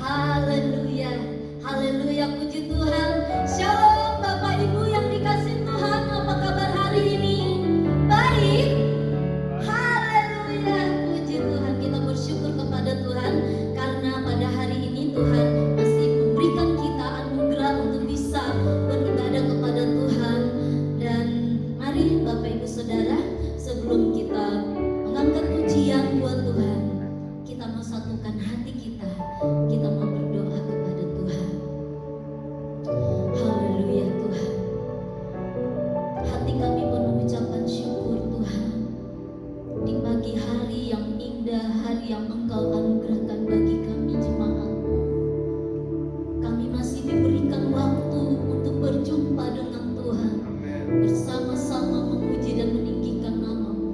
Haleluya, haleluya, puji Tuhan. Shalom Bapak Ibu yang dikasih Tuhan, apa kabar hari ini? Baik? Haleluya, puji Tuhan. Kita bersyukur kepada Tuhan karena pada hari ini Tuhan masih memberikan kita anugerah untuk bisa beribadah kepada Tuhan. Dan mari Bapak Ibu Saudara, sebelum kita mengangkat pujian buat Tuhan, kita mau satukan hati kita. Kita mau berdoa kepada Tuhan. Haleluya Tuhan. Hati kami penuh ucapan syukur Tuhan. Di pagi hari yang indah, hari yang Engkau anugerahkan bagi kami jemaat-Mu, kami masih diberikan waktu untuk berjumpa dengan Tuhan, bersama-sama memuji dan meninggikan nama-Mu.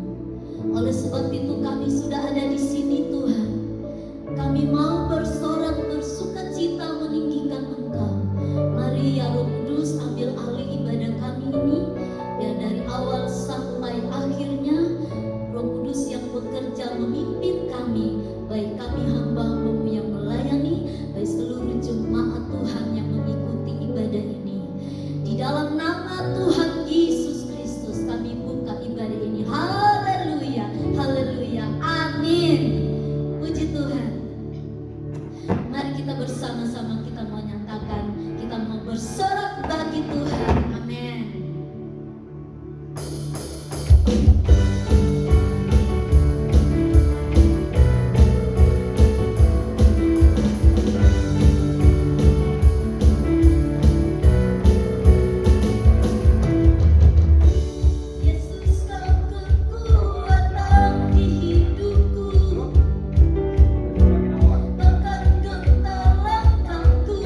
Oleh sebab itu kami sudah ada di sini Tuhan. Kami mau bersorak bersukacita meninggikan Engkau. Mari ya Roh Kudus ambil alih ibadah kami ini, ya dari awal sampai akhirnya. Roh Kudus yang bekerja memimpin kami, baik kami hamba-Mu yang melayani, baik seluruh jemaat Tuhan yang mengikuti ibadah ini. Di dalam nama Tuhan Yesus Kristus kami buka ibadah ini. Haleluya, haleluya, amin. Puji Tuhan. Mari kita bersama-sama kita mau nyatakan, kita mau bersorak bagi Tuhan. Amin. Yesus kau kekuatan di hidupku, bahkan genta langkahku.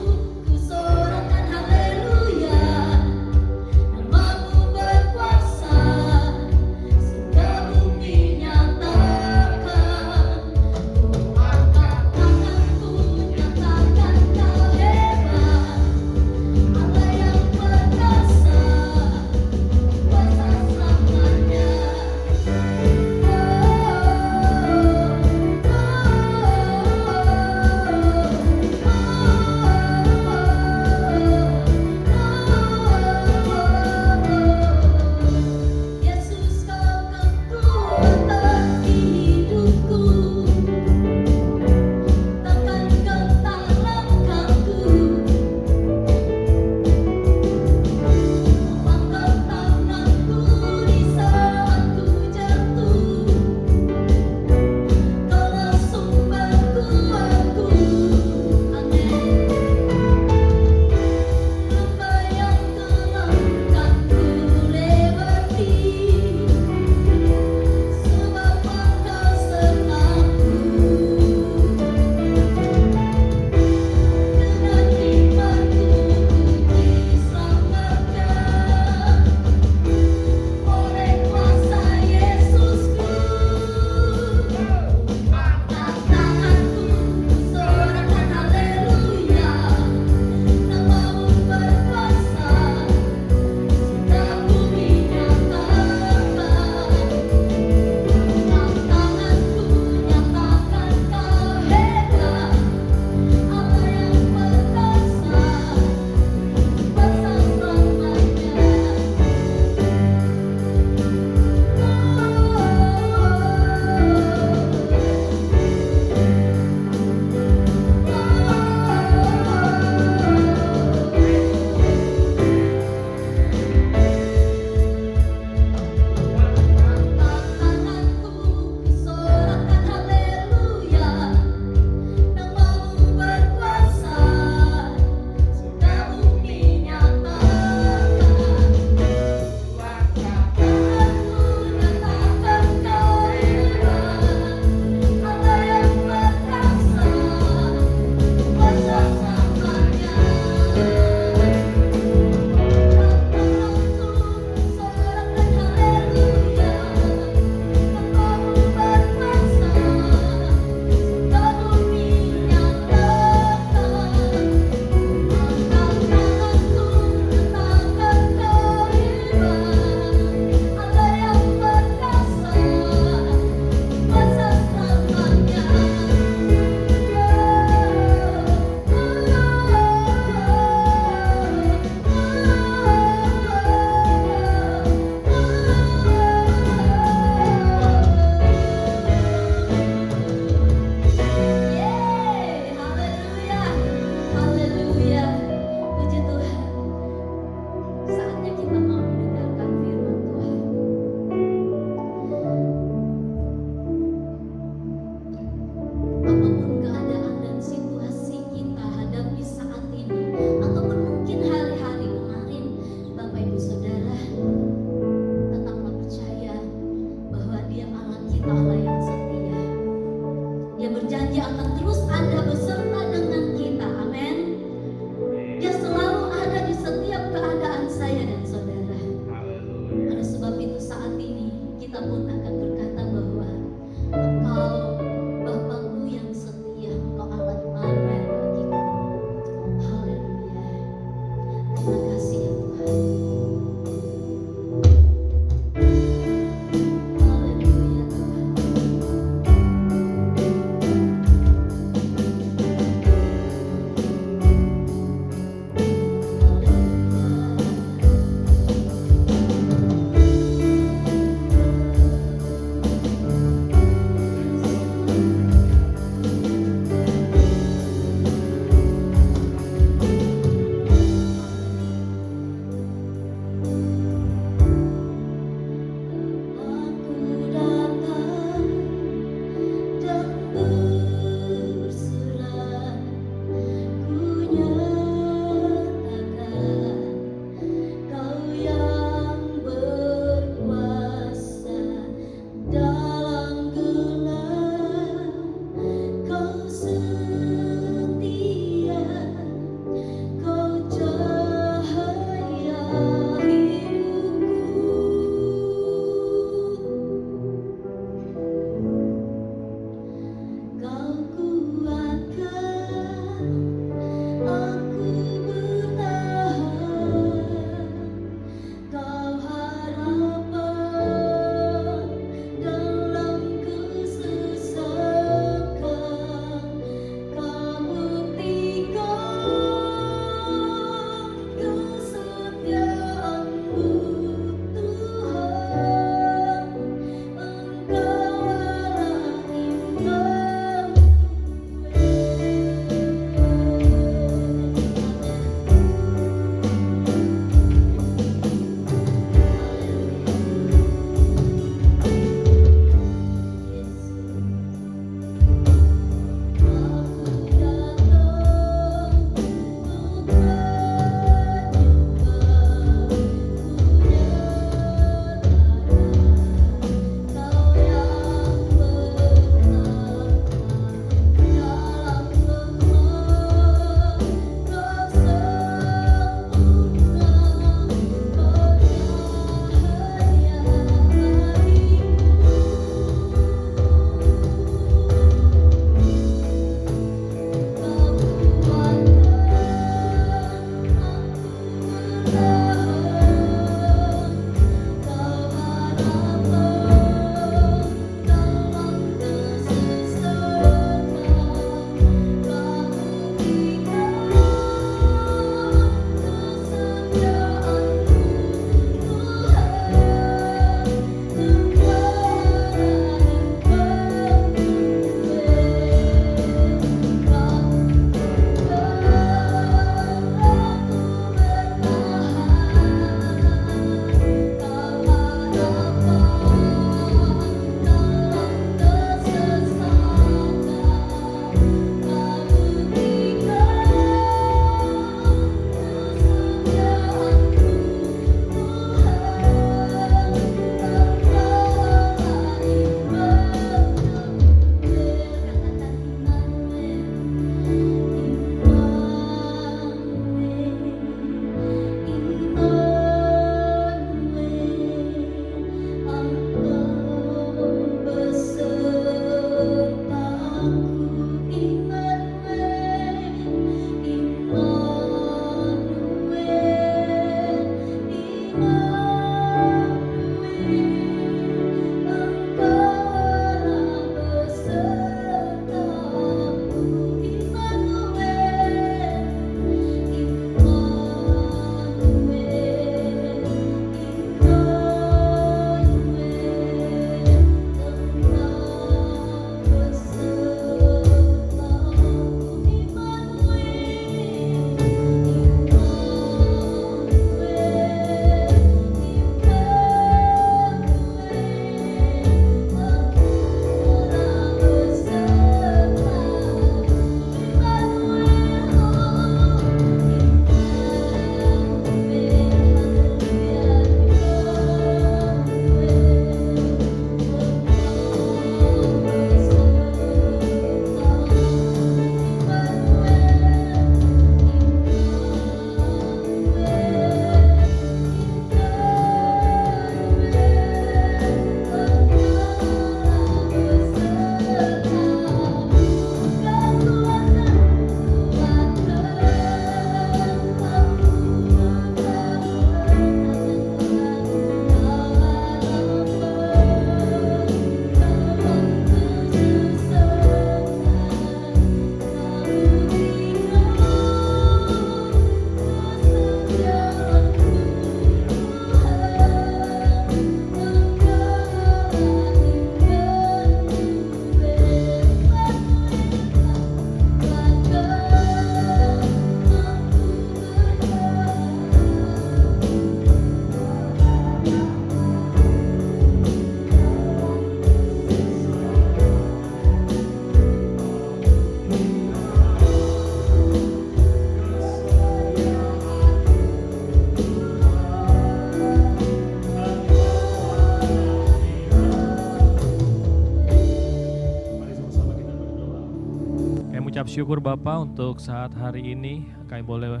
syukur Bapa untuk saat hari ini kami boleh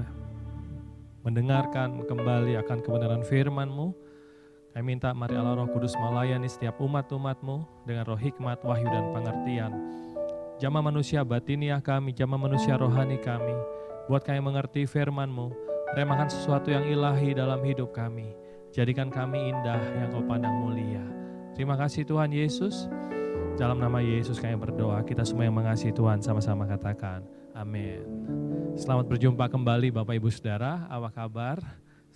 mendengarkan kembali akan kebenaran firman-Mu. Kami minta mari Allah Roh Kudus melayani setiap umat-umat-Mu dengan roh hikmat, wahyu dan pengertian. Jamah manusia batiniah kami, jamah manusia rohani kami. Buat kami mengerti firman-Mu, remakan sesuatu yang ilahi dalam hidup kami. Jadikan kami indah yang Kau pandang mulia. Terima kasih Tuhan Yesus. Dalam nama Yesus kami berdoa, kita semua yang mengasihi Tuhan sama-sama katakan amin. Selamat berjumpa kembali Bapak Ibu Saudara, apa kabar?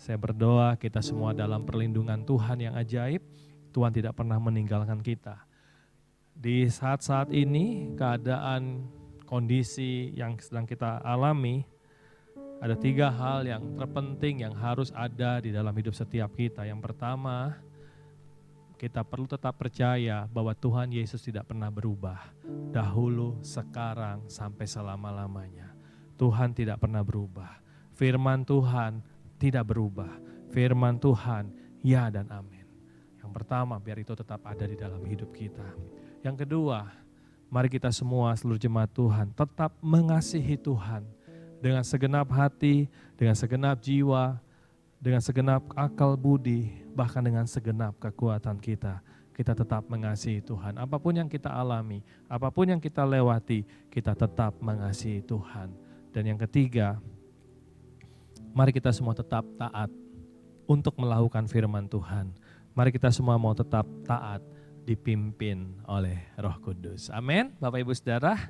Saya berdoa kita semua dalam perlindungan Tuhan yang ajaib. Tuhan tidak pernah meninggalkan kita. Di saat-saat ini keadaan kondisi yang sedang kita alami, ada 3 hal yang terpenting yang harus ada di dalam hidup setiap kita. Yang pertama, kita perlu tetap percaya bahwa Tuhan Yesus tidak pernah berubah. Dahulu, sekarang, sampai selama-lamanya. Tuhan tidak pernah berubah. Firman Tuhan tidak berubah. Firman Tuhan, ya dan amin. Yang pertama, biar itu tetap ada di dalam hidup kita. Yang kedua, mari kita semua seluruh jemaat Tuhan tetap mengasihi Tuhan. Dengan segenap hati, dengan segenap jiwa, dengan segenap akal budi, bahkan dengan segenap kekuatan kita. Kita tetap mengasihi Tuhan. Apapun yang kita alami, apapun yang kita lewati, kita tetap mengasihi Tuhan. Dan yang ketiga, mari kita semua tetap taat untuk melakukan firman Tuhan. Mari kita semua mau tetap taat dipimpin oleh Roh Kudus. Amin, Bapak Ibu Saudara.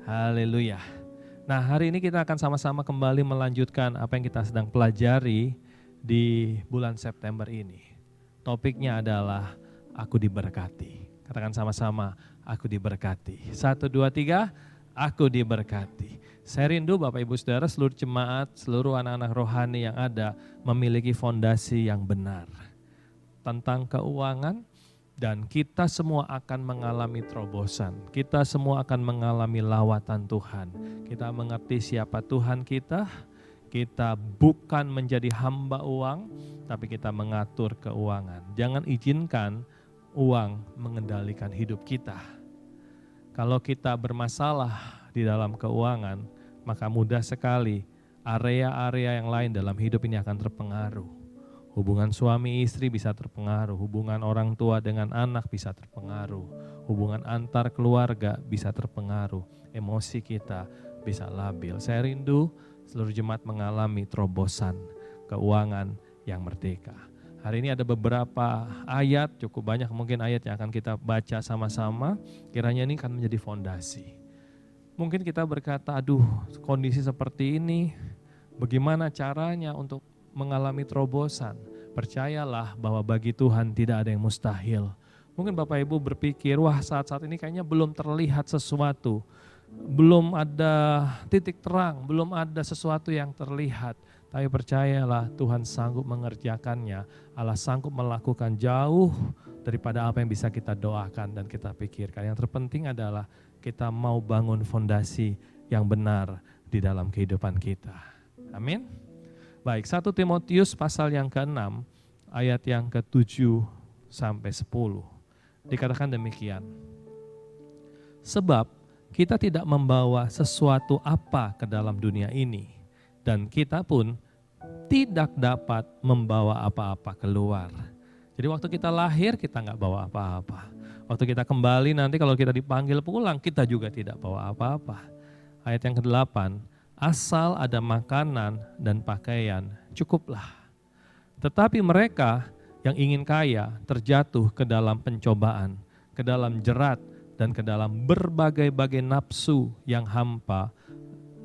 Haleluya. Nah, hari ini kita akan sama-sama kembali melanjutkan apa yang kita sedang pelajari di bulan September ini. Topiknya adalah aku diberkati. Katakan sama-sama, aku diberkati. 1, 2, 3, aku diberkati. Saya rindu Bapak Ibu Saudara, seluruh jemaat, seluruh anak-anak rohani yang ada memiliki fondasi yang benar tentang keuangan, dan kita semua akan mengalami terobosan. Kita semua akan mengalami lawatan Tuhan. Kita mengerti siapa Tuhan kita. Kita bukan menjadi hamba uang, tapi kita mengatur keuangan. Jangan izinkan uang mengendalikan hidup kita. Kalau kita bermasalah di dalam keuangan, maka mudah sekali area-area yang lain dalam hidup ini akan terpengaruh. Hubungan suami istri bisa terpengaruh, hubungan orang tua dengan anak bisa terpengaruh, hubungan antar keluarga bisa terpengaruh, emosi kita bisa labil. Saya rindu seluruh jemaat mengalami terobosan keuangan yang merdeka. Hari ini ada beberapa ayat, cukup banyak mungkin ayat yang akan kita baca sama-sama. Kiranya ini akan menjadi fondasi. Mungkin kita berkata, aduh kondisi seperti ini, bagaimana caranya untuk mengalami terobosan? Percayalah bahwa bagi Tuhan tidak ada yang mustahil. Mungkin Bapak Ibu berpikir, wah saat-saat ini kayaknya belum terlihat sesuatu. Belum ada titik terang, belum ada sesuatu yang terlihat. Tapi percayalah Tuhan sanggup mengerjakannya. Allah sanggup melakukan jauh daripada apa yang bisa kita doakan dan kita pikirkan. Yang terpenting adalah kita mau bangun fondasi yang benar di dalam kehidupan kita. Amin. Baik, 1 Timotius pasal yang ke-6 ayat yang ke-7 sampai 10. Dikatakan demikian. Sebab kita tidak membawa sesuatu apa ke dalam dunia ini, dan kita pun tidak dapat membawa apa-apa keluar. Jadi waktu kita lahir kita nggak bawa apa-apa. Waktu kita kembali nanti kalau kita dipanggil pulang kita juga tidak bawa apa-apa. Ayat yang ke-8, asal ada makanan dan pakaian cukuplah. Tetapi mereka yang ingin kaya terjatuh ke dalam pencobaan, ke dalam jerat, dan ke dalam berbagai-bagai nafsu yang hampa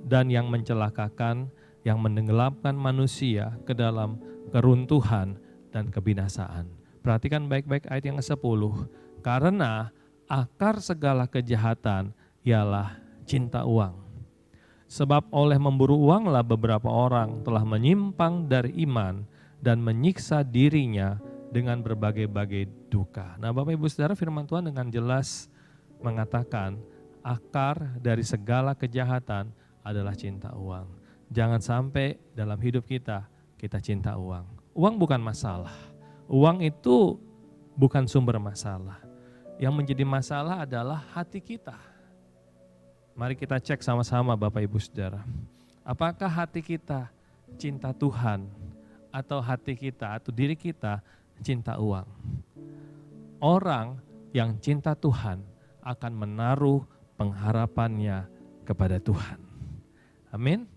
dan yang mencelakakan, yang menenggelamkan manusia ke dalam keruntuhan dan kebinasaan. Perhatikan baik-baik ayat yang ke-10. Karena akar segala kejahatan ialah cinta uang. Sebab oleh memburu uanglah beberapa orang telah menyimpang dari iman dan menyiksa dirinya dengan berbagai-bagai duka. Nah Bapak Ibu Saudara, firman Tuhan dengan jelas mengatakan akar dari segala kejahatan adalah cinta uang. Jangan sampai dalam hidup kita cinta uang. Uang bukan masalah. Uang itu bukan sumber masalah. Yang menjadi masalah adalah hati kita. Mari kita cek sama-sama Bapak Ibu Saudara. Apakah hati kita cinta Tuhan atau hati kita atau diri kita cinta uang? Orang yang cinta Tuhan akan menaruh pengharapannya kepada Tuhan. Amin.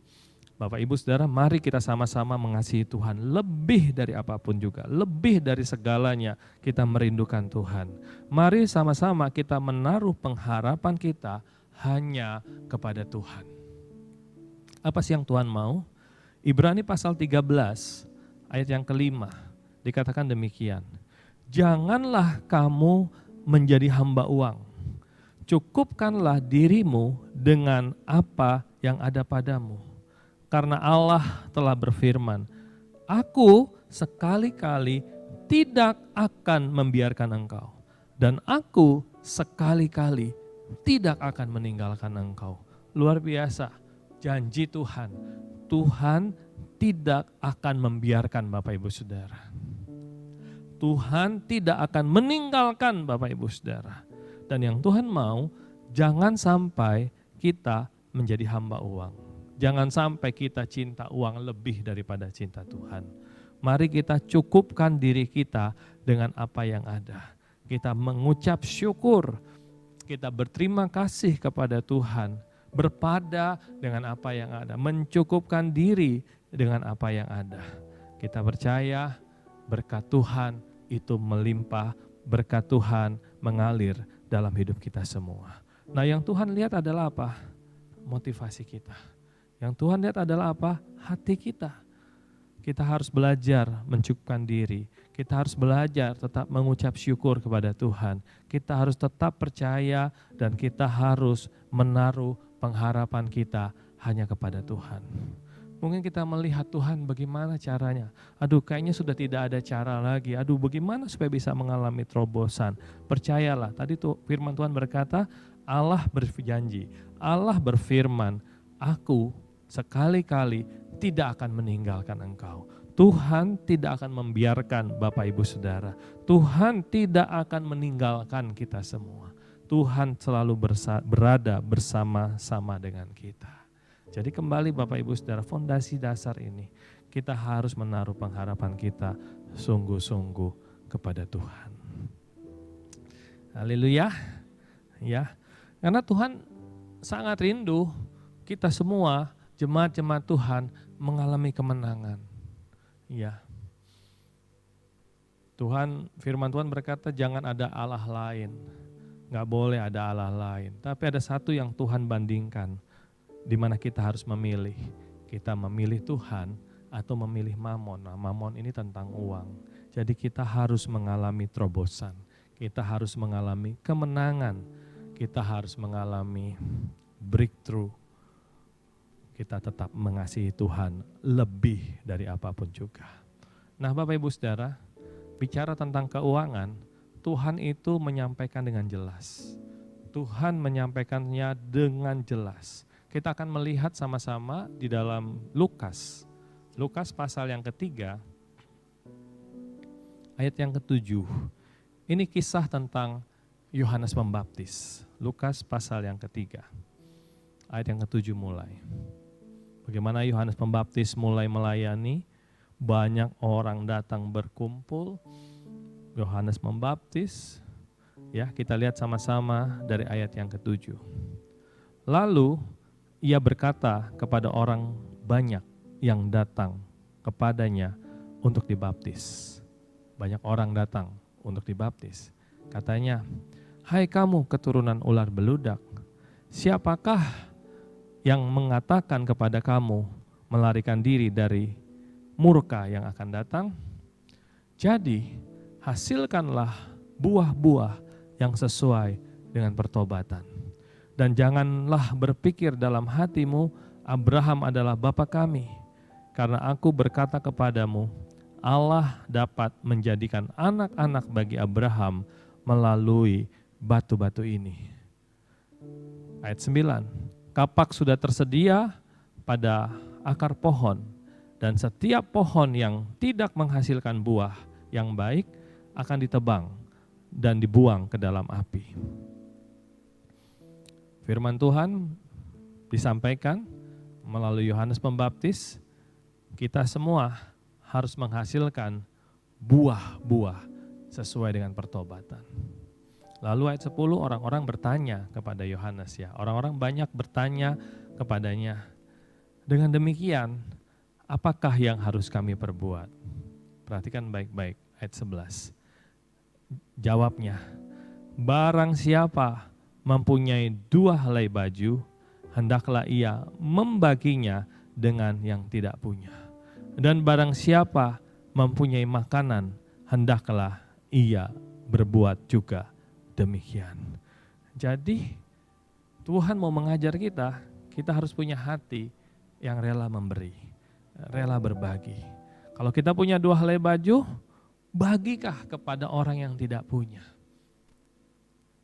Bapak Ibu Saudara, mari kita sama-sama mengasihi Tuhan lebih dari apapun juga, lebih dari segalanya kita merindukan Tuhan. Mari sama-sama kita menaruh pengharapan kita hanya kepada Tuhan. Apa sih yang Tuhan mau? Ibrani pasal 13 ayat yang kelima dikatakan demikian. Janganlah kamu menjadi hamba uang. Cukupkanlah dirimu dengan apa yang ada padamu. Karena Allah telah berfirman, Aku sekali-kali tidak akan membiarkan engkau. Dan aku sekali-kali tidak akan meninggalkan engkau. Luar biasa, janji Tuhan. Tuhan tidak akan membiarkan Bapak Ibu Saudara. Tuhan tidak akan meninggalkan Bapak Ibu Saudara. Dan yang Tuhan mau, jangan sampai kita menjadi hamba uang. Jangan sampai kita cinta uang lebih daripada cinta Tuhan. Mari kita cukupkan diri kita dengan apa yang ada. Kita mengucap syukur, kita berterima kasih kepada Tuhan, berpada dengan apa yang ada, mencukupkan diri dengan apa yang ada. Kita percaya berkat Tuhan itu melimpah, berkat Tuhan mengalir dalam hidup kita semua. Nah, yang Tuhan lihat adalah apa? Motivasi kita. Yang Tuhan lihat adalah apa? Hati kita. Kita harus belajar mencukupkan diri. Kita harus belajar tetap mengucap syukur kepada Tuhan. Kita harus tetap percaya dan kita harus menaruh pengharapan kita hanya kepada Tuhan. Mungkin kita melihat Tuhan bagaimana caranya. Aduh, kayaknya sudah tidak ada cara lagi. Aduh, bagaimana supaya bisa mengalami terobosan. Percayalah, tadi tuh firman Tuhan berkata, Allah berjanji, Allah berfirman, Aku sekali-kali tidak akan meninggalkan engkau. Tuhan tidak akan membiarkan Bapak Ibu Saudara. Tuhan tidak akan meninggalkan kita semua. Tuhan selalu berada bersama-sama dengan kita. Jadi kembali Bapak Ibu Saudara, fondasi dasar ini kita harus menaruh pengharapan kita sungguh-sungguh kepada Tuhan. Haleluya. Ya. Karena Tuhan sangat rindu kita semua jemaat-jemaat Tuhan mengalami kemenangan. Ya. Firman Tuhan berkata jangan ada Allah lain. Gak boleh ada Allah lain. Tapi ada satu yang Tuhan bandingkan. Di mana kita harus memilih. Kita memilih Tuhan atau memilih Mamon. Nah, Mamon ini tentang uang. Jadi kita harus mengalami terobosan. Kita harus mengalami kemenangan. Kita harus mengalami breakthrough. Kita tetap mengasihi Tuhan lebih dari apapun juga. Nah Bapak Ibu Saudara, bicara tentang keuangan, Tuhan itu menyampaikan dengan jelas. Tuhan menyampaikannya dengan jelas. Kita akan melihat sama-sama di dalam Lukas. Lukas pasal yang ketiga, ayat yang ke-7. Ini kisah tentang Yohanes Pembaptis. Lukas pasal yang ketiga, ayat yang ke-7 mulai. Bagaimana Yohanes Pembaptis mulai melayani, banyak orang datang berkumpul, Yohanes Pembaptis, ya kita lihat sama-sama dari ayat yang ke-7. Lalu ia berkata kepada orang banyak yang datang kepadanya untuk dibaptis. Banyak orang datang untuk dibaptis. Katanya, hai kamu keturunan ular beludak, siapakah yang mengatakan kepada kamu melarikan diri dari murka yang akan datang? Jadi hasilkanlah buah-buah yang sesuai dengan pertobatan. Dan janganlah berpikir dalam hatimu, Abraham adalah bapa kami. Karena aku berkata kepadamu, Allah dapat menjadikan anak-anak bagi Abraham melalui batu-batu ini. Ayat 9. Kapak sudah tersedia pada akar pohon, dan setiap pohon yang tidak menghasilkan buah yang baik akan ditebang dan dibuang ke dalam api. Firman Tuhan disampaikan melalui Yohanes Pembaptis, kita semua harus menghasilkan buah-buah sesuai dengan pertobatan. Lalu ayat 10, orang-orang bertanya kepada Yohanes ya. Orang-orang banyak bertanya kepadanya. Dengan demikian, apakah yang harus kami perbuat? Perhatikan baik-baik ayat 11. Jawabnya, barang siapa mempunyai 2 helai baju, hendaklah ia membaginya dengan yang tidak punya. Dan barang siapa mempunyai makanan, hendaklah ia berbuat juga demikian. Jadi Tuhan mau mengajar kita, kita harus punya hati yang rela memberi, rela berbagi. Kalau kita punya 2 helai baju, bagikah kepada orang yang tidak punya?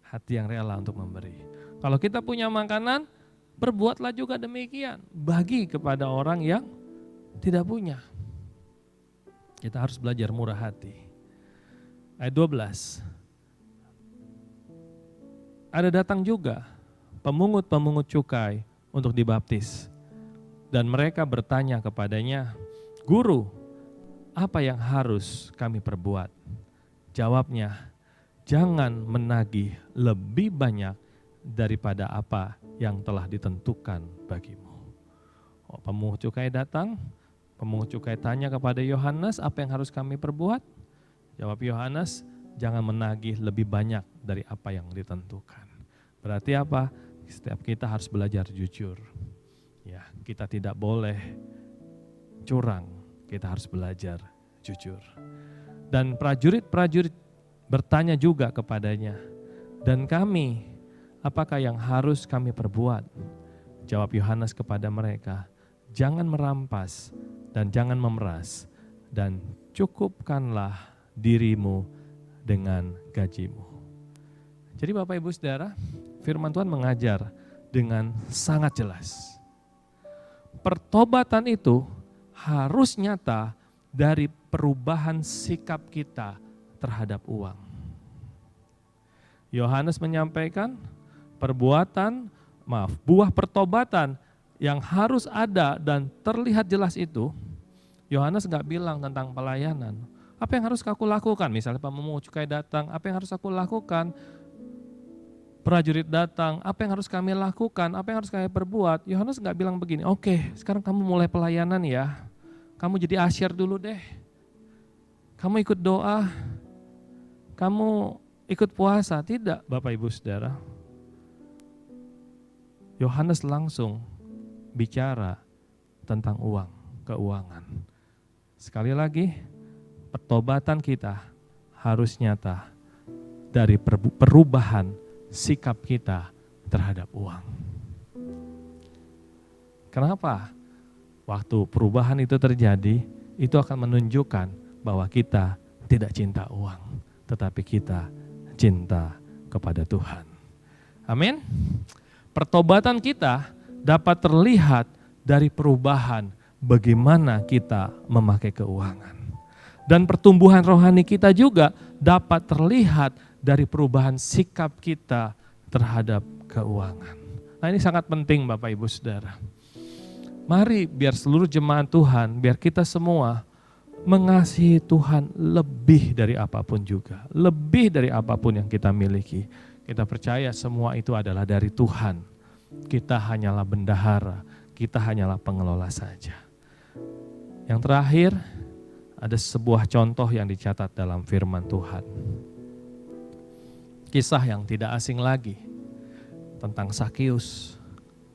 Hati yang rela untuk memberi. Kalau kita punya makanan, berbuatlah juga demikian, bagi kepada orang yang tidak punya. Kita harus belajar murah hati. Ayat 12. Ada datang juga pemungut-pemungut cukai untuk dibaptis. Dan mereka bertanya kepadanya, Guru, apa yang harus kami perbuat? Jawabnya, jangan menagih lebih banyak daripada apa yang telah ditentukan bagimu. Pemungut cukai datang, pemungut cukai tanya kepada Yohanes, apa yang harus kami perbuat? Jawab Yohanes, jangan menagih lebih banyak dari apa yang ditentukan. Berarti apa? Setiap kita harus belajar jujur. Ya, kita tidak boleh curang, kita harus belajar jujur. Dan prajurit-prajurit bertanya juga kepadanya, dan kami, apakah yang harus kami perbuat? Jawab Yohanes kepada mereka, jangan merampas dan jangan memeras, dan cukupkanlah dirimu dengan gajimu. Jadi Bapak Ibu Saudara, firman Tuhan mengajar dengan sangat jelas. Pertobatan itu harus nyata dari perubahan sikap kita terhadap uang. Yohanes menyampaikan buah pertobatan yang harus ada dan terlihat jelas itu. Yohanes gak bilang tentang pelayanan. Apa yang harus aku lakukan? Misalnya pemungut cukai datang, apa yang harus aku lakukan? Prajurit datang, apa yang harus kami lakukan? Apa yang harus kami perbuat? Yohanes gak bilang begini, oke, sekarang kamu mulai pelayanan ya. Kamu jadi asyir dulu deh. Kamu ikut doa. Kamu ikut puasa. Tidak, Bapak Ibu Saudara. Yohanes langsung bicara tentang uang, keuangan. Sekali lagi, pertobatan kita harus nyata dari perubahan sikap kita terhadap uang. Kenapa? Waktu perubahan itu terjadi, itu akan menunjukkan bahwa kita tidak cinta uang, tetapi kita cinta kepada Tuhan. Amin. Pertobatan kita dapat terlihat dari perubahan bagaimana kita memakai keuangan. Dan pertumbuhan rohani kita juga dapat terlihat dari perubahan sikap kita terhadap keuangan. Nah, ini sangat penting Bapak Ibu Saudara. Mari biar seluruh jemaat Tuhan, biar kita semua mengasihi Tuhan lebih dari apapun juga. Lebih dari apapun yang kita miliki. Kita percaya semua itu adalah dari Tuhan. Kita hanyalah bendahara, kita hanyalah pengelola saja. Yang terakhir, ada sebuah contoh yang dicatat dalam firman Tuhan. Kisah yang tidak asing lagi tentang Sakius.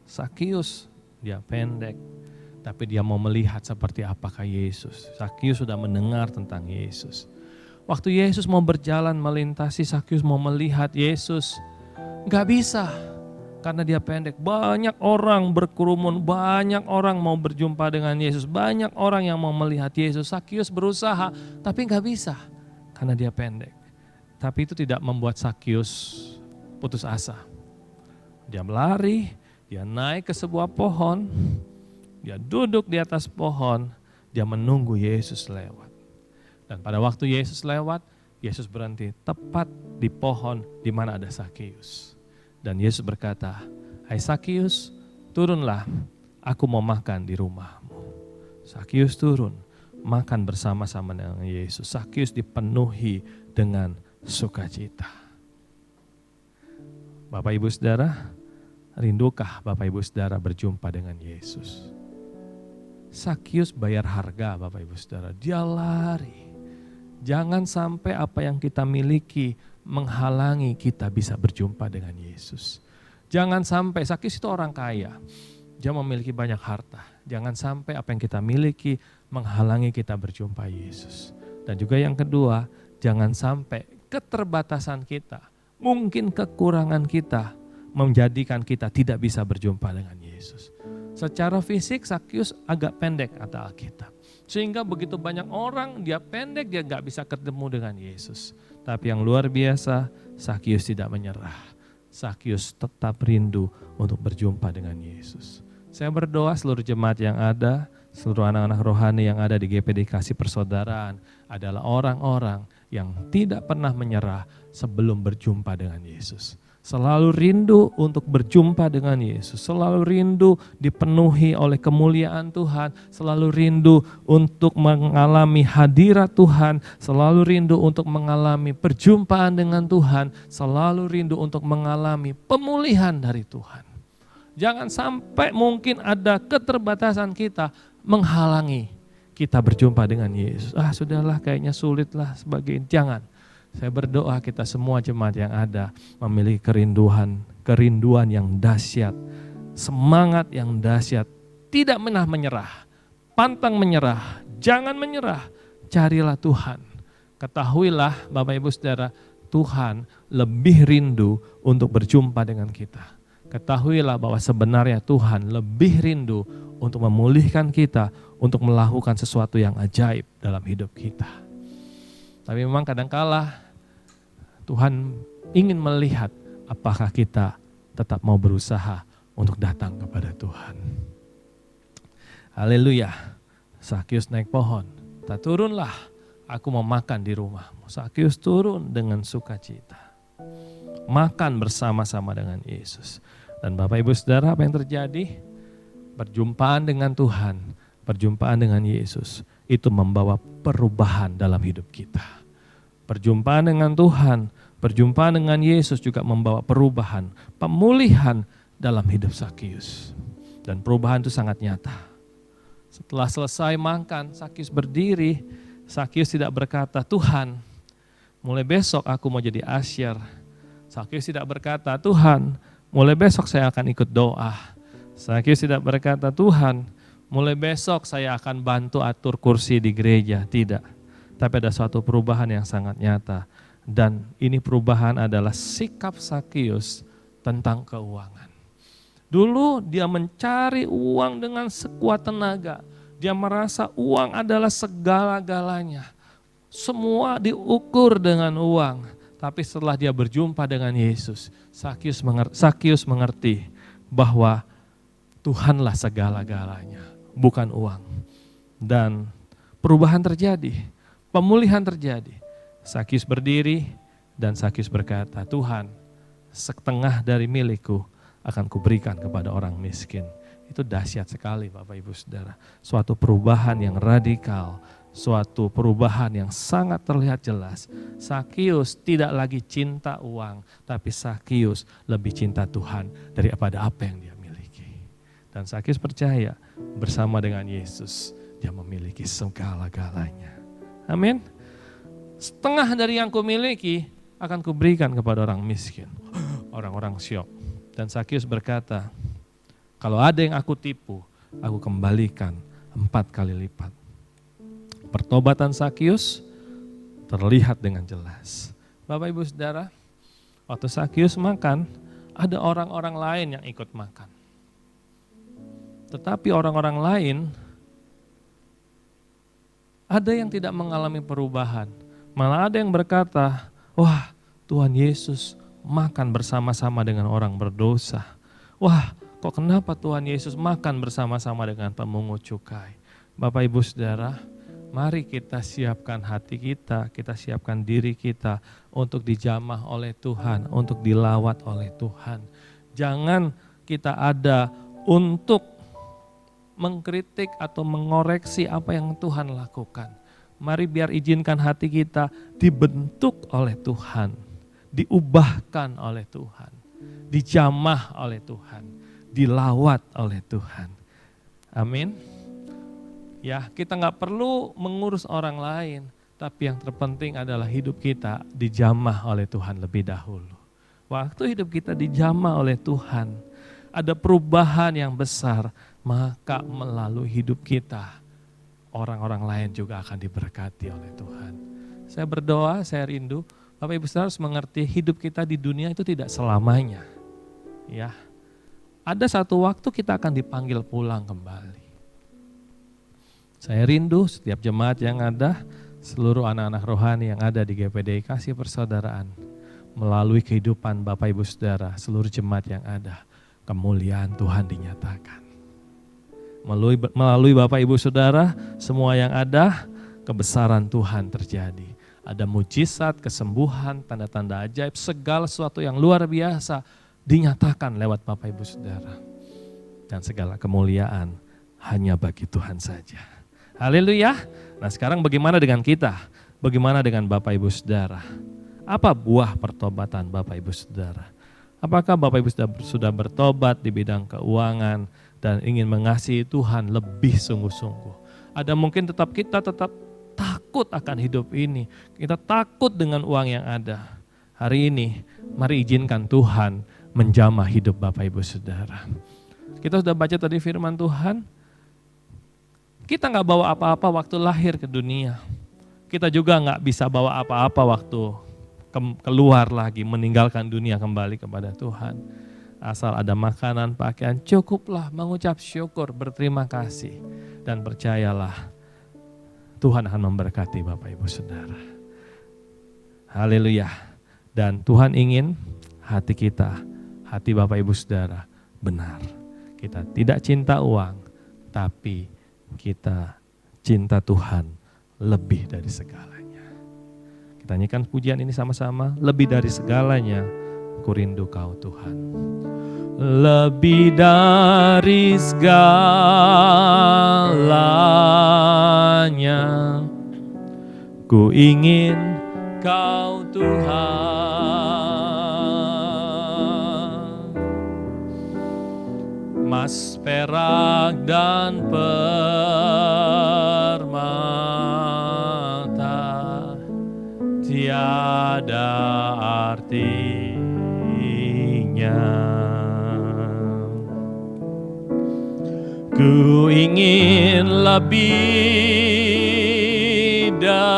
Sakius, dia pendek, tapi dia mau melihat seperti apakah Yesus. Sakius sudah mendengar tentang Yesus. Waktu Yesus mau berjalan melintasi, Sakius mau melihat Yesus. Gak bisa, karena dia pendek. Banyak orang berkerumun, banyak orang mau berjumpa dengan Yesus. Banyak orang yang mau melihat Yesus. Sakius berusaha, tapi gak bisa, karena dia pendek. Tapi itu tidak membuat Sakius putus asa. Dia melari, dia naik ke sebuah pohon, dia duduk di atas pohon, dia menunggu Yesus lewat. Dan pada waktu Yesus lewat, Yesus berhenti tepat di pohon di mana ada Sakius. Dan Yesus berkata, "Hai Sakius, turunlah, aku mau makan di rumahmu. Sakius turun, makan bersama-sama dengan Yesus. Sakius dipenuhi dengan sukacita. Bapak Ibu Saudara, rindukah Bapak Ibu Saudara berjumpa dengan Yesus? Sakius bayar harga Bapak Ibu Saudara, dia lari. Jangan sampai apa yang kita miliki menghalangi kita bisa berjumpa dengan Yesus. Jangan sampai, Sakius itu orang kaya, dia memiliki banyak harta. Jangan sampai apa yang kita miliki menghalangi kita berjumpa Yesus. Dan juga yang kedua, jangan sampai keterbatasan kita, mungkin kekurangan kita menjadikan kita tidak bisa berjumpa dengan Yesus. Secara fisik Sakius agak pendek kata Alkitab. Sehingga begitu banyak orang, dia pendek, dia gak bisa ketemu dengan Yesus. Tapi yang luar biasa, Sakius tidak menyerah. Sakius tetap rindu untuk berjumpa dengan Yesus. Saya berdoa seluruh jemaat yang ada, seluruh anak-anak rohani yang ada di GPD Kasih Persaudaraan adalah orang-orang yang tidak pernah menyerah sebelum berjumpa dengan Yesus. Selalu rindu untuk berjumpa dengan Yesus, selalu rindu dipenuhi oleh kemuliaan Tuhan, selalu rindu untuk mengalami hadirat Tuhan, selalu rindu untuk mengalami perjumpaan dengan Tuhan, selalu rindu untuk mengalami pemulihan dari Tuhan. Jangan sampai mungkin ada keterbatasan kita menghalangi kita berjumpa dengan Yesus. Sudahlah kayaknya sulit lah sebagainya. Jangan. Saya berdoa kita semua jemaat yang ada memiliki kerinduan yang dahsyat, semangat yang dahsyat, tidak pernah menyerah, pantang menyerah, jangan menyerah, carilah Tuhan. Ketahuilah Bapak Ibu Saudara, Tuhan lebih rindu untuk berjumpa dengan kita. Ketahuilah bahwa sebenarnya Tuhan lebih rindu untuk memulihkan kita, untuk melakukan sesuatu yang ajaib dalam hidup kita. Tapi memang kadangkala Tuhan ingin melihat apakah kita tetap mau berusaha untuk datang kepada Tuhan. Haleluya. Sakius naik pohon. Turunlah, aku mau makan di rumahmu. Sakius turun dengan sukacita. Makan bersama-sama dengan Yesus. Dan Bapak Ibu Saudara, apa yang terjadi? Perjumpaan dengan Tuhan, perjumpaan dengan Yesus, itu membawa perubahan dalam hidup kita. Perjumpaan dengan Tuhan, perjumpaan dengan Yesus juga membawa perubahan, pemulihan dalam hidup Sakius. Dan perubahan itu sangat nyata. Setelah selesai makan, Sakius berdiri. Sakius tidak berkata, Tuhan, mulai besok aku mau jadi asyir. Sakius tidak berkata, Tuhan, mulai besok saya akan ikut doa. Sakius tidak berkata, Tuhan, mulai besok saya akan bantu atur kursi di gereja. Tidak. Tapi ada suatu perubahan yang sangat nyata. Dan ini perubahan adalah sikap Sakius tentang keuangan. Dulu dia mencari uang dengan sekuat tenaga. Dia merasa uang adalah segala-galanya. Semua diukur dengan uang. Tapi setelah dia berjumpa dengan Yesus, Sakius mengerti bahwa Tuhanlah segala-galanya, bukan uang. Dan perubahan terjadi. Pemulihan terjadi. Sakius berdiri dan Sakius berkata, Tuhan, setengah dari milikku akan kuberikan kepada orang miskin. Itu dahsyat sekali Bapak Ibu Saudara. Suatu perubahan yang radikal, suatu perubahan yang sangat terlihat jelas. Sakius tidak lagi cinta uang, tapi Sakius lebih cinta Tuhan daripada apa yang dia miliki. Dan Sakius percaya bersama dengan Yesus, dia memiliki segala-galanya. Amin. Setengah dari yang kumiliki akan kuberikan kepada orang miskin. Orang-orang syok. Dan Sakius berkata, kalau ada yang aku tipu, aku kembalikan 4 kali lipat. Pertobatan Sakius terlihat dengan jelas. Bapak Ibu Saudara, waktu Sakius makan, ada orang-orang lain yang ikut makan. Tetapi orang-orang lain ada yang tidak mengalami perubahan. Malah ada yang berkata, wah Tuhan Yesus makan bersama-sama dengan orang berdosa. Wah kok kenapa Tuhan Yesus makan bersama-sama dengan pemungut cukai. Bapak Ibu Saudara, mari kita siapkan hati kita siapkan diri kita untuk dijamah oleh Tuhan, untuk dilawat oleh Tuhan. Jangan kita ada untuk mengkritik atau mengoreksi apa yang Tuhan lakukan. Mari biar izinkan hati kita dibentuk oleh Tuhan, diubahkan oleh Tuhan, dijamah oleh Tuhan, dilawat oleh Tuhan. Amin. Ya, kita nggak perlu mengurus orang lain, tapi yang terpenting adalah hidup kita dijamah oleh Tuhan lebih dahulu. Waktu hidup kita dijamah oleh Tuhan, ada perubahan yang besar, maka melalui hidup kita, orang-orang lain juga akan diberkati oleh Tuhan. Saya berdoa, saya rindu, Bapak Ibu Saudara harus mengerti hidup kita di dunia itu tidak selamanya. Ya, ada satu waktu kita akan dipanggil pulang kembali. Saya rindu setiap jemaat yang ada, seluruh anak-anak rohani yang ada di GPDI Kasih Persaudaraan, melalui kehidupan Bapak Ibu Saudara, seluruh jemaat yang ada, kemuliaan Tuhan dinyatakan. Melalui Bapak Ibu Saudara, semua yang ada, kebesaran Tuhan terjadi. Ada mujizat, kesembuhan, tanda-tanda ajaib, segala sesuatu yang luar biasa dinyatakan lewat Bapak Ibu Saudara. Dan segala kemuliaan hanya bagi Tuhan saja. Haleluya. Nah sekarang bagaimana dengan kita? Bagaimana dengan Bapak Ibu Saudara? Apa buah pertobatan Bapak Ibu Saudara? Apakah Bapak Ibu sudah bertobat di bidang keuangan dan ingin mengasihi Tuhan lebih sungguh-sungguh? Ada mungkin kita tetap takut akan hidup ini. Kita takut dengan uang yang ada. Hari ini mari izinkan Tuhan menjamah hidup Bapak Ibu Saudara. Kita sudah baca tadi firman Tuhan. Kita nggak bawa apa-apa waktu lahir ke dunia. Kita juga nggak bisa bawa apa-apa waktu keluar lagi, meninggalkan dunia kembali kepada Tuhan. Asal ada makanan, pakaian, cukuplah mengucap syukur, berterima kasih. Dan percayalah, Tuhan akan memberkati Bapak Ibu Saudara. Haleluya. Dan Tuhan ingin hati kita, hati Bapak Ibu Saudara benar. Kita tidak cinta uang, tapi kita cinta Tuhan lebih dari segalanya. Kita nyanyikan pujian ini sama-sama. Lebih dari segalanya, ku rindu Kau Tuhan. Lebih dari segalanya, ku ingin Kau Tuhan. Emas, perak, dan permata tiada artinya. Ku ingin lebih dekat,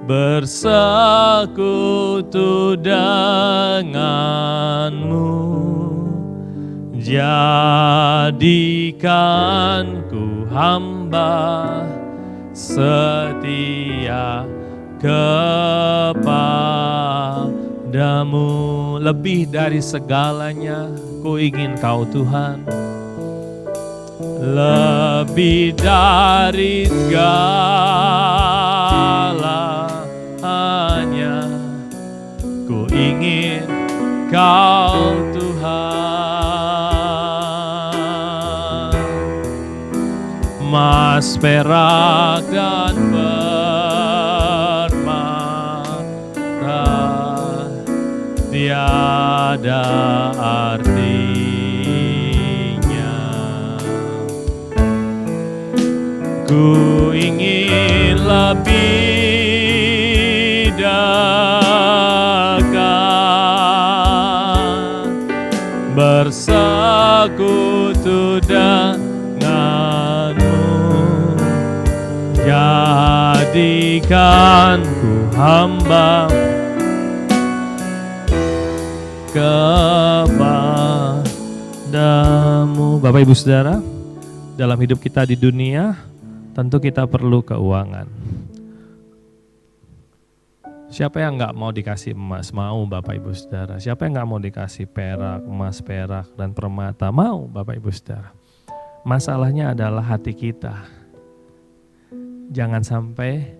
bersekutu denganmu, jadikan ku hamba setia kepadamu. Lebih dari segalanya, ku ingin Kau Tuhan. Lebih dari segalanya, ku ingin Kau Tuhan. Emas, perak, dan permata tiada artinya. Ku ingin lebih dekat, bersekutu denganmu, jadikan ku hamba kepadamu. Bapak Ibu Saudara, dalam hidup kita di dunia, tentu kita perlu keuangan. Siapa yang nggak mau dikasih emas? Mau Bapak Ibu Saudara. Siapa yang nggak mau dikasih perak, emas, perak, dan permata? Mau Bapak Ibu Saudara. Masalahnya adalah hati kita. Jangan sampai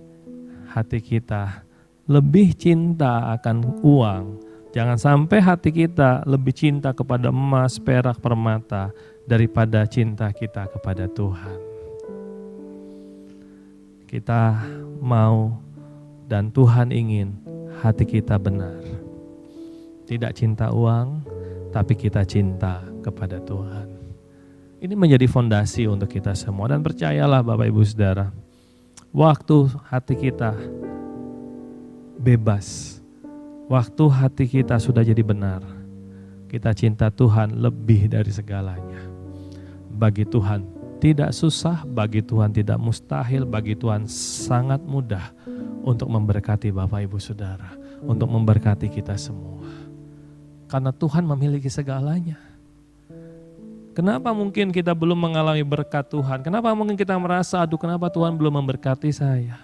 hati kita lebih cinta akan uang, Jangan sampai hati kita lebih cinta kepada emas, perak, permata daripada cinta kita kepada Tuhan. Kita mau dan Tuhan ingin hati kita benar. Tidak cinta uang, tapi kita cinta kepada Tuhan. Ini menjadi fondasi untuk kita semua. Dan percayalah Bapak Ibu Saudara, waktu hati kita bebas, waktu hati kita sudah jadi benar, kita cinta Tuhan lebih dari segalanya. Bagi Tuhan tidak susah, bagi Tuhan tidak mustahil, bagi Tuhan sangat mudah untuk memberkati Bapak Ibu Saudara, untuk memberkati kita semua. Karena Tuhan memiliki segalanya. Kenapa mungkin kita belum mengalami berkat Tuhan? Kenapa mungkin kita merasa, aduh kenapa Tuhan belum memberkati saya?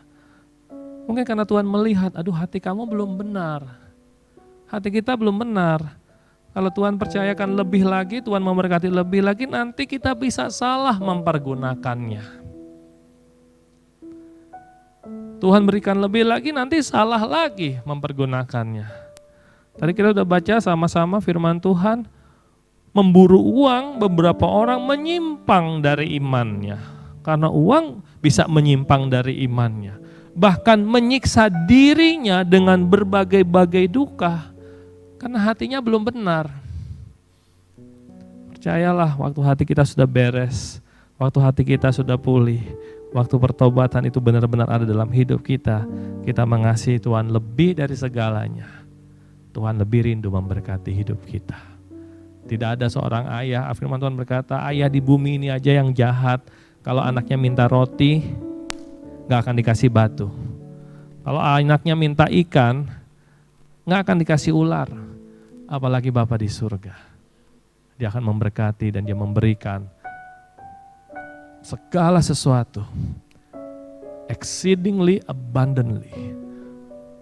Mungkin karena Tuhan melihat, aduh hati kamu belum benar. Hati kita belum benar. Kalau Tuhan percayakan lebih lagi, Tuhan memberkati lebih lagi, nanti kita bisa salah mempergunakannya. Tuhan berikan lebih lagi, nanti salah lagi mempergunakannya. Tadi kita udah baca sama-sama firman Tuhan, memburu uang, beberapa orang menyimpang dari imannya. Karena uang bisa menyimpang dari imannya. Bahkan menyiksa dirinya dengan berbagai-bagai duka. Karena hatinya belum benar. Percayalah, waktu hati kita sudah beres, waktu hati kita sudah pulih, waktu pertobatan itu benar-benar ada dalam hidup kita, kita mengasihi Tuhan lebih dari segalanya. Tuhan lebih rindu memberkati hidup kita. Tidak ada seorang ayah, firman Tuhan berkata, ayah di bumi ini aja yang jahat, kalau anaknya minta roti, gak akan dikasih batu. Kalau anaknya minta ikan, gak akan dikasih ular. Apalagi Bapa di surga. Dia akan memberkati dan dia memberikan segala sesuatu. Exceedingly abundantly.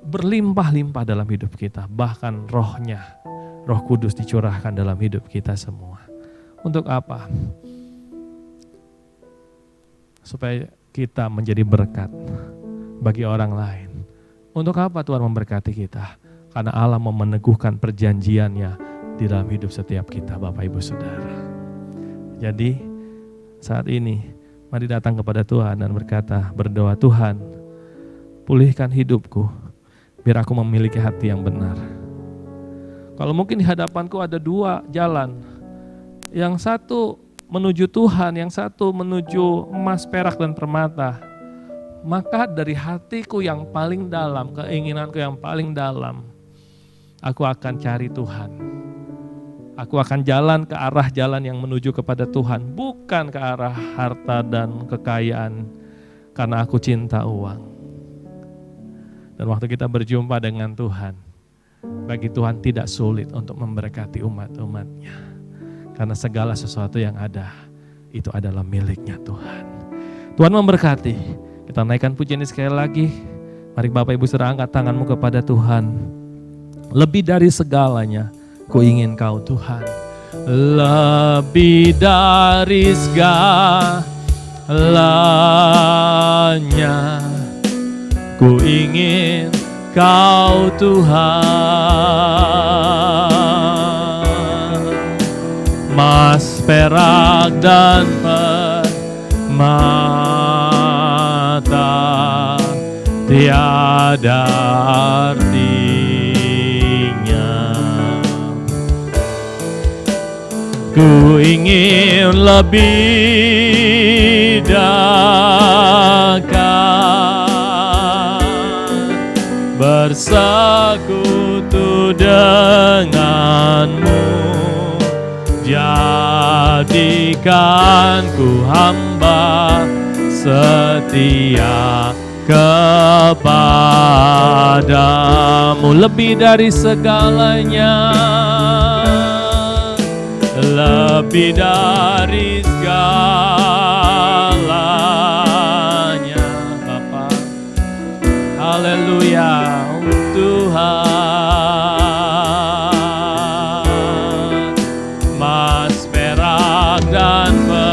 Berlimpah-limpah dalam hidup kita. Bahkan rohnya, Roh Kudus dicurahkan dalam hidup kita semua. Untuk apa? Supaya kita menjadi berkat bagi orang lain. Untuk apa Tuhan memberkati kita? Karena Allah mau meneguhkan perjanjiannya di dalam hidup setiap kita, Bapak Ibu Saudara. Jadi saat ini mari datang kepada Tuhan dan berdoa, Tuhan pulihkan hidupku biar aku memiliki hati yang benar. Kalau mungkin di hadapanku ada dua jalan, yang satu menuju Tuhan, yang satu menuju emas, perak, dan permata, maka dari hatiku yang paling dalam, keinginanku yang paling dalam, aku akan cari Tuhan. Aku akan jalan ke arah jalan yang menuju kepada Tuhan, bukan ke arah harta dan kekayaan, karena aku cinta uang. Dan waktu kita berjumpa dengan Tuhan, bagi Tuhan tidak sulit untuk memberkati umat-umatnya. Karena segala sesuatu yang ada, itu adalah miliknya Tuhan. Tuhan memberkati. Kita naikkan pujian ini sekali lagi. Mari Bapak Ibu Saudara angkat tanganmu kepada Tuhan. Lebih dari segalanya, ku ingin Kau Tuhan. Lebih dari segalanya, ku ingin Kau Tuhan. Mas, perak, dan permata tiada artinya. Ku ingin lebih dekat, bersekutu denganmu. Jadikan ku hamba setia kepadamu. Lebih dari segalanya, lebih dari segalanya, Bapa. Haleluya, Tuhan. Mas, perak, dan permata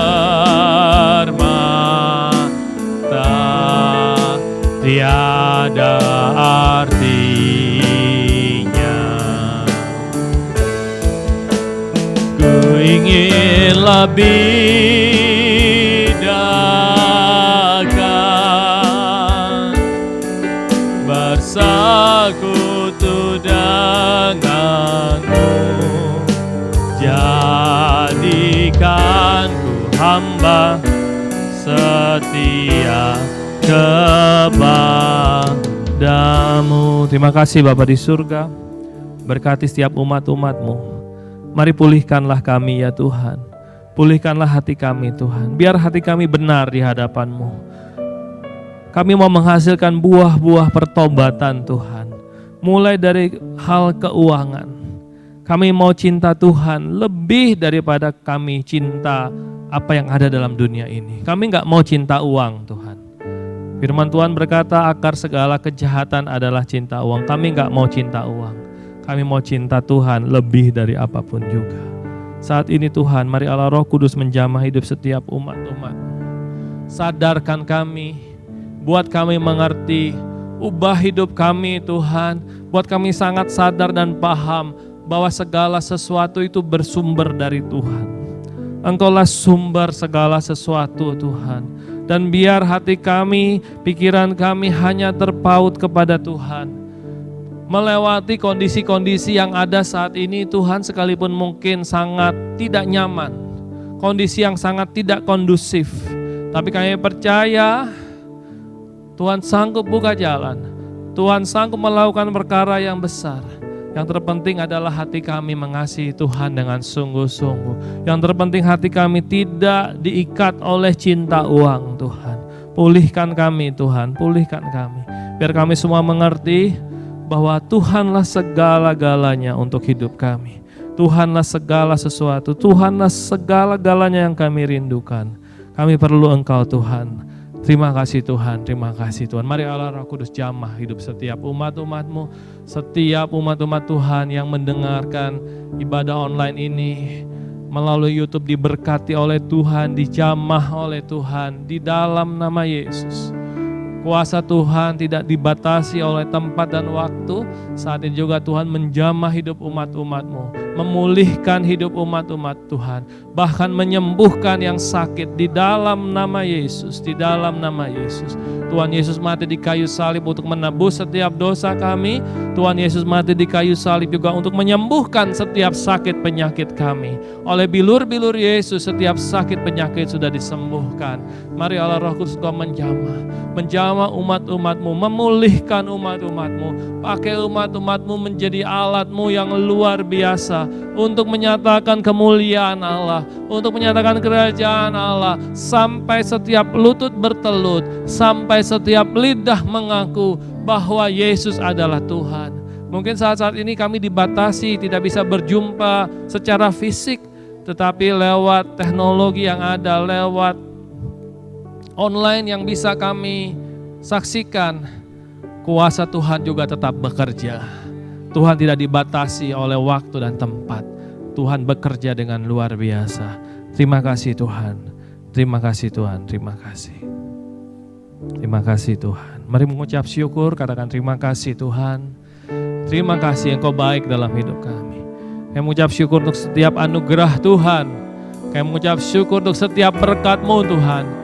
tiada artinya. ingin lebih dekat bersekutu denganmu. Jadikan ku hamba setia kepadamu. Terima kasih Bapa di surga, berkati setiap umat-umat-Mu. Mari pulihkanlah kami ya Tuhan, pulihkanlah hati kami Tuhan, biar hati kami benar di hadapan-Mu. Kami mau menghasilkan buah-buah pertobatan Tuhan, mulai dari hal keuangan. Kami mau cinta Tuhan lebih daripada kami cinta apa yang ada dalam dunia ini. Kami gak mau cinta uang Tuhan. Firman Tuhan berkata akar segala kejahatan adalah cinta uang. Kami gak mau cinta uang. Kami mau cinta Tuhan lebih dari apapun juga. Saat ini Tuhan, mari Allah Roh Kudus menjamah hidup setiap umat-umat. Sadarkan kami, buat kami mengerti, ubah hidup kami Tuhan. Buat kami sangat sadar dan paham bahwa segala sesuatu itu bersumber dari Tuhan. Engkaulah sumber segala sesuatu Tuhan. Dan biar hati kami, pikiran kami hanya terpaut kepada Tuhan. Melewati kondisi-kondisi yang ada saat ini Tuhan, sekalipun mungkin sangat tidak nyaman, kondisi yang sangat tidak kondusif, tapi kami percaya Tuhan sanggup buka jalan, Tuhan sanggup melakukan perkara yang besar. Yang terpenting adalah hati kami mengasihi Tuhan dengan sungguh-sungguh. Yang terpenting hati kami tidak diikat oleh cinta uang Tuhan. Pulihkan kami Tuhan, pulihkan kami, biar kami semua mengerti bahwa Tuhanlah segala-galanya untuk hidup kami. Tuhanlah segala sesuatu, Tuhanlah segala-galanya yang kami rindukan. Kami perlu Engkau Tuhan. Terima kasih Tuhan, terima kasih Tuhan. Mari Allah Roh Kudus jamah hidup setiap umat-umat-Mu, setiap umat-umat Tuhan yang mendengarkan ibadah online ini melalui YouTube, diberkati oleh Tuhan, dijamah oleh Tuhan di dalam nama Yesus. Kuasa Tuhan tidak dibatasi oleh tempat dan waktu. Saat ini juga Tuhan menjamah hidup umat-umat-Mu, memulihkan hidup umat-umat Tuhan, bahkan menyembuhkan yang sakit di dalam nama Yesus, di dalam nama Yesus. Tuhan Yesus mati di kayu salib untuk menebus setiap dosa kami. Tuhan Yesus mati di kayu salib juga untuk menyembuhkan setiap sakit penyakit kami. Oleh bilur-bilur Yesus setiap sakit penyakit sudah disembuhkan. Mari Allah Roh Kudus Kau menjamah umat-umat-Mu, memulihkan umat-umat-Mu. Pakai umat-umat-Mu menjadi alat-Mu yang luar biasa untuk menyatakan kemuliaan Allah, untuk menyatakan kerajaan Allah, sampai setiap lutut bertelut, sampai setiap lidah mengaku bahwa Yesus adalah Tuhan. Mungkin saat-saat ini kami dibatasi, tidak bisa berjumpa secara fisik, tetapi lewat teknologi yang ada, lewat online yang bisa kami saksikan, kuasa Tuhan juga tetap bekerja. Tuhan tidak dibatasi oleh waktu dan tempat. Tuhan bekerja dengan luar biasa. Terima kasih Tuhan. Terima kasih Tuhan. Terima kasih. Terima kasih Tuhan. Mari mengucap syukur, katakan terima kasih Tuhan. Terima kasih Engkau baik dalam hidup kami. Kami mengucap syukur untuk setiap anugerah Tuhan. Kami mengucap syukur untuk setiap berkat-Mu Tuhan.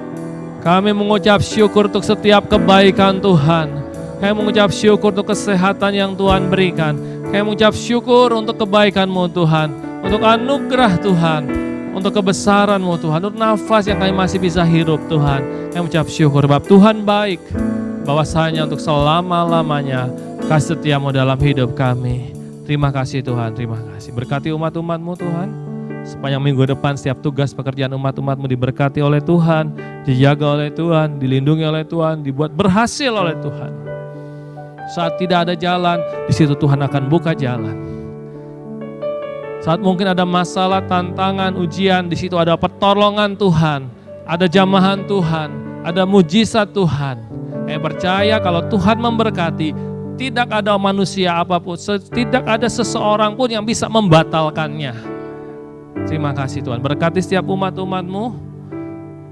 Kami mengucap syukur untuk setiap kebaikan Tuhan. Kami mengucap syukur untuk kesehatan yang Tuhan berikan. Kami mengucap syukur untuk kebaikan-Mu Tuhan, untuk anugerah Tuhan, untuk kebesaran-Mu Tuhan, untuk nafas yang kami masih bisa hidup Tuhan. Kami mengucap syukur sebab Tuhan baik, bahwasanya untuk selama-lamanya kasih setia-Mu dalam hidup kami. Terima kasih Tuhan, terima kasih. Berkati umat-umat-Mu Tuhan. Sepanjang minggu depan setiap tugas pekerjaan umat-umat-Mu diberkati oleh Tuhan, dijaga oleh Tuhan, dilindungi oleh Tuhan, dibuat berhasil oleh Tuhan. Saat tidak ada jalan, di situ Tuhan akan buka jalan. Saat mungkin ada masalah, tantangan, ujian, di situ ada pertolongan Tuhan, ada jamahan Tuhan, ada mujizat Tuhan. Saya percaya kalau Tuhan memberkati, tidak ada manusia apapun, tidak ada seseorang pun yang bisa membatalkannya. Terima kasih Tuhan, berkati setiap umat-umat-Mu.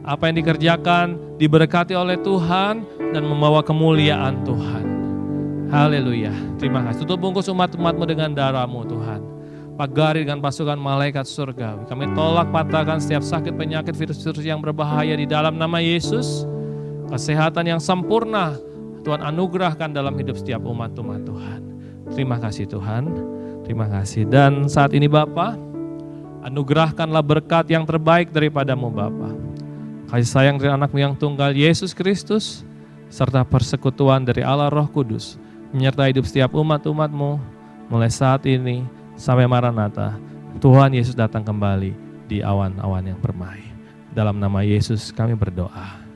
Apa yang dikerjakan diberkati oleh Tuhan dan membawa kemuliaan Tuhan. Haleluya, terima kasih. Tutup bungkus umat-umat-Mu dengan darah-Mu Tuhan. pagari dengan pasukan malaikat surgawi. Kami tolak patahkan setiap sakit, penyakit, virus-virus yang berbahaya di dalam nama Yesus. Kesehatan yang sempurna Tuhan anugerahkan dalam hidup setiap umat-umat Tuhan. Terima kasih Tuhan, terima kasih. Dan saat ini Bapa, anugerahkanlah berkat yang terbaik daripadamu Bapa. Kasih sayang dari anak-Mu yang tunggal Yesus Kristus, serta persekutuan dari Allah Roh Kudus, menyertai hidup setiap umat-umat-Mu, mulai saat ini sampai Maranatha. Tuhan Yesus datang kembali di awan-awan yang permai. Dalam nama Yesus kami berdoa.